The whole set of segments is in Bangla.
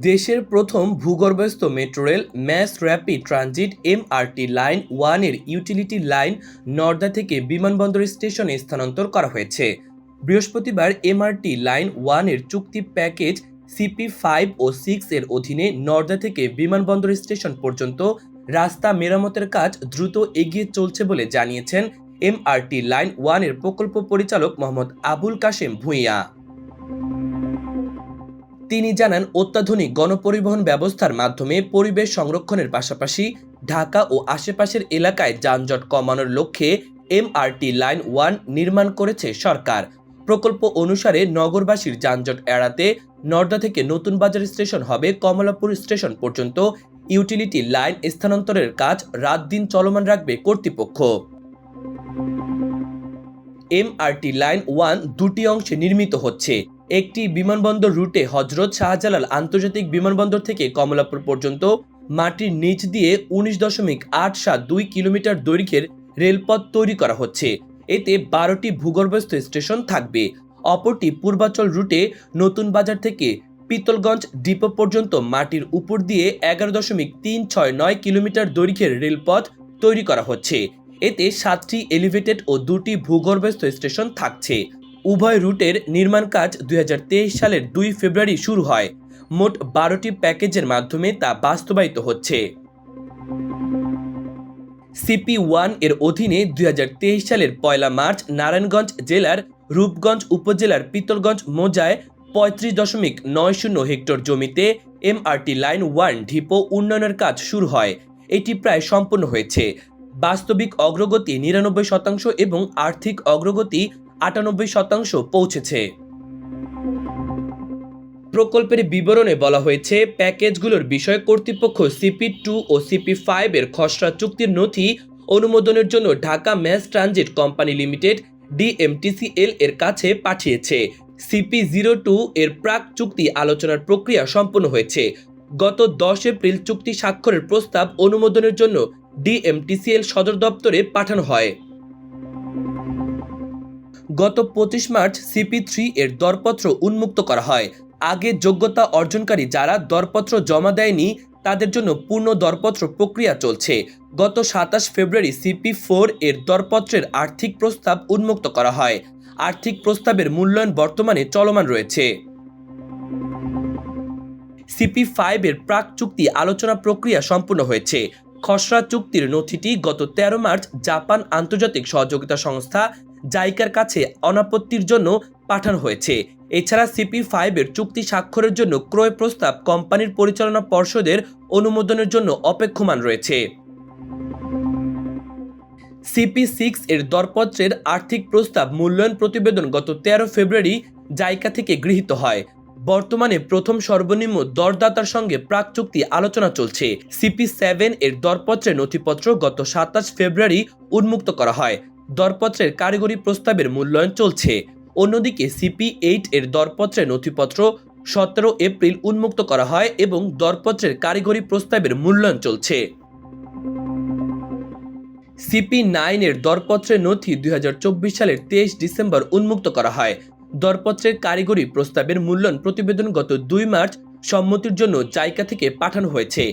দেশের প্রথম ভূগর্ভস্থ metro rail mass rapid transit MRT line 1 এর ইউটিলিটি লাইন নর্দা থেকে বিমানবন্দর স্টেশনে স্থানান্তর করা হয়েছে। বৃহস্পতিবার এমআরটি লাইন 1 এর চুক্তি প্যাকেজ CP5 ও 6 এর অধীনে নর্দা থেকে বিমানবন্দর স্টেশন পর্যন্ত রাস্তা মেরামতের কাজ দ্রুত এগিয়ে চলছে বলে জানিয়েছেন এমআরটি লাইন 1 এর প্রকল্প পরিচালক মোহাম্মদ আবুল কাশেম ভূঁইয়া। তিনি জানান, অত্যাধুনিক গণপরিবহন ব্যবস্থার মাধ্যমে পরিবেশ সংরক্ষণের পাশাপাশি ঢাকা ও আশেপাশের এলাকায় যানজট কমানোর লক্ষ্যে এমআরটি লাইন 1 নির্মাণ করেছে সরকার। প্রকল্প অনুসারে নগরবাসীর যানজট এড়াতে নর্দা থেকে নতুন বাজার স্টেশন হবে কমলাপুর স্টেশন পর্যন্ত ইউটিলিটি লাইন স্থানান্তরের কাজ রাত দিন চলমান রাখবে কর্তৃপক্ষ। এমআরটি লাইন 1 দুটি অংশে নির্মিত হচ্ছে। একটি বিমানবন্দর রুটে হজরত শাহজালাল আন্তর্জাতিক বিমানবন্দর থেকে কমলাপুর পর্যন্ত মাটির নিচ দিয়ে 19.872 কিলোমিটার দৈর্ঘ্যের রেলপথ তৈরি করা হচ্ছে। এতে 12টি ভূগর্ভস্থ স্টেশন থাকবে। অপরটি পূর্বাচল রুটে নতুন বাজার থেকে পিতলগঞ্জ ডিপো পর্যন্ত মাটির উপর দিয়ে 11.369 কিলোমিটার দৈর্ঘ্যের রেলপথ তৈরি করা হচ্ছে। এতে 7টি এলিভেটেড ও 2টি ভূগর্ভস্থ স্টেশন থাকছে। উভয় রুটের নির্মাণ কাজ 2023 সালের 2 ফেব্রুয়ারি শুরু হয়। মোট 12টি প্যাকেজের মাধ্যমে তা বাস্তবায়িত হচ্ছে। CP1 এর অধীনে 2023 সালের 1 মার্চ নারায়ণগঞ্জ জেলার রূপগঞ্জ উপজেলার পিতলগঞ্জ মৌজায় 35.90 হেক্টর জমিতে এমআরটি লাইন 1 ডিপো উন্নয়নের কাজ শুরু হয়। এটি প্রায় সম্পূর্ণ হয়েছে। বাস্তবিক অগ্রগতি 99% এবং আর্থিক অগ্রগতি 98% পৌঁছেছে। প্রকল্পের বিবরণে বলা হয়েছে, প্যাকেজগুলোর বিষয়ে কর্তৃপক্ষ CP2 ও CP5 এর খসড়া চুক্তির নথি অনুমোদনের জন্য Dhaka mass transit company limited DMTCL এর কাছে পাঠিয়েছে। CP02 এর প্রাক চুক্তি আলোচনার প্রক্রিয়া সম্পন্ন হয়েছে। গত 10 এপ্রিল চুক্তি স্বাক্ষরের প্রস্তাব অনুমোদনের জন্য DMTCL সদর দপ্তরে পাঠানো হয়। গত 25 মার্চ CP3 এর দরপত্র উন্মুক্ত করা হয়। আগে যোগ্যতা অর্জনকারী যারা দরপত্র জমা দেয়নি তাদের জন্য পূর্ণ দরপত্র প্রক্রিয়া চলছে। গত 27 ফেব্রুয়ারি CP4 এর দরপত্রের আর্থিক প্রস্তাব উন্মুক্ত করা হয়। আর্থিক প্রস্তাবের মূল্যায়ন বর্তমানে চলমান রয়েছে। CP5 এর প্রাক চুক্তি আলোচনা প্রক্রিয়া সম্পূর্ণ হয়েছে। খসড়া চুক্তির নথিটি গত 13 মার্চ জাপান আন্তর্জাতিক সহযোগিতা সংস্থা জাইকার কাছে অনাপত্তির জন্য পাঠানো হয়েছে। এছাড়া CP5 এর চুক্তি স্বাক্ষরের জন্য ক্রয় প্রস্তাব কোম্পানির পরিচালনা পর্ষদের অনুমোদনের জন্য অপেক্ষমান রয়েছে। CP6 এর দরপত্রের আর্থিক প্রস্তাব মূল্যায়ন প্রতিবেদন গত 13 ফেব্রুয়ারি জাইকা থেকে গৃহীত হয়। বর্তমানে প্রথম সর্বনিম্ন দরদাতার সঙ্গে প্রাক চুক্তি আলোচনা চলছে। CP7 এর দরপত্রের নথিপত্র গত 27 ফেব্রুয়ারি উন্মুক্ত করা হয়। দরপত্রের কারিগরি প্রস্তাবের মূল্যায়ন চলছে। অন্যদিকে CP8 এর দরপত্রের নথিপত্র 17 এপ্রিল উন্মুক্ত করা হয় এবং দরপত্রের কারিগরি প্রস্তাবের মূল্যায়ন চলছে। CP9 এর দরপত্রের নথি 2024 সালের 23 ডিসেম্বর উন্মুক্ত করা হয়। দরপত্রের কারিগরি প্রস্তাবের মূল্যায়ন প্রতিবেদন গত 2 মার্চ সম্মতির জন্য জাইকা থেকে পাঠানো হয়েছে।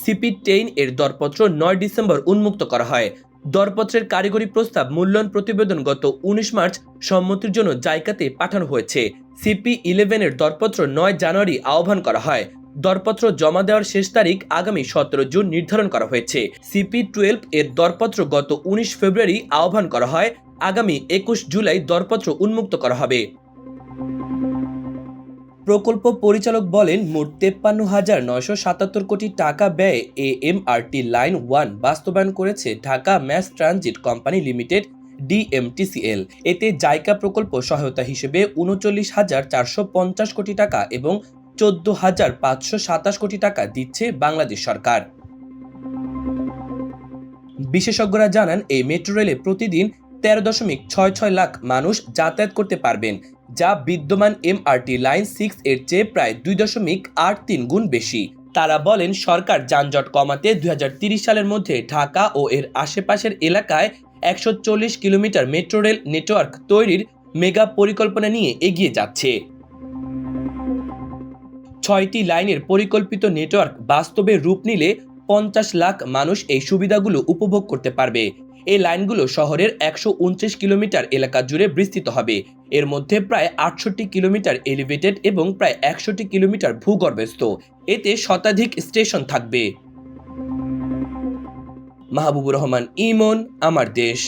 CP10 এর দরপত্র 9 ডিসেম্বর উন্মুক্ত করা হয়। দরপত্রের কারিগরি প্রস্তাব মূল্যায়ন প্রতিবেদন গত 19 মার্চ সম্মতির জন্য জাইকাতে পাঠানো হয়েছে। CP11 এর দরপত্র 9 জানুয়ারি আহ্বান করা হয়। দরপত্র জমা দেওয়ার শেষ তারিখ আগামী 17 জুন নির্ধারণ করা হয়েছে। CP12 এর দরপত্র গত 19 ফেব্রুয়ারি আহ্বান করা হয়। আগামী 21 জুলাই দরপত্র উন্মুক্ত করা হবে। প্রকল্প পরিচালক বলেন, মোট 53,977 কোটি টাকা ব্যয়ে এমআরটি লাইন 1 বাস্তবায়ন করেছে Dhaka mass transit company limited DMTCL। এতে জাইকা প্রকল্প সহায়তা হিসেবে 39,450 কোটি টাকা এবং 14,527 কোটি টাকা দিচ্ছে বাংলাদেশ সরকার। বিশেষজ্ঞরা জানান, এই মেট্রো রেলে প্রতিদিন 13.66 লাখ মানুষ যাতায়াত করতে পারবেন, যা বিদ্যমান এমআরটি লাইন 6 এর চেয়ে প্রায় 2.83 গুণ বেশি। তারা বলেন, সরকার যানজট কমাতে 2030 সালের মধ্যে ঢাকা ও এর আশেপাশের এলাকায় 140 কিলোমিটার মেট্রো রেল নেটওয়ার্ক তৈরির মেগা পরিকল্পনা নিয়ে এগিয়ে যাচ্ছে। 6টি লাইনের পরিকল্পিত নেটওয়ার্ক বাস্তবে রূপ নিলে 50 লাখ মানুষ এই সুবিধাগুলো উপভোগ করতে পারবে। এই লাইনগুলো শহরের 129 কিলোমিটার এলাকা জুড়ে বিস্তৃত হবে। এর মধ্যে প্রায় 68 কিলোমিটার এলিভেটেড এবং প্রায় 100টি কিলোমিটার ভূগর্ভস্থ। এতে শতাধিক স্টেশন থাকবে। মাহবুবুর রহমান ইমন, আমার দেশ।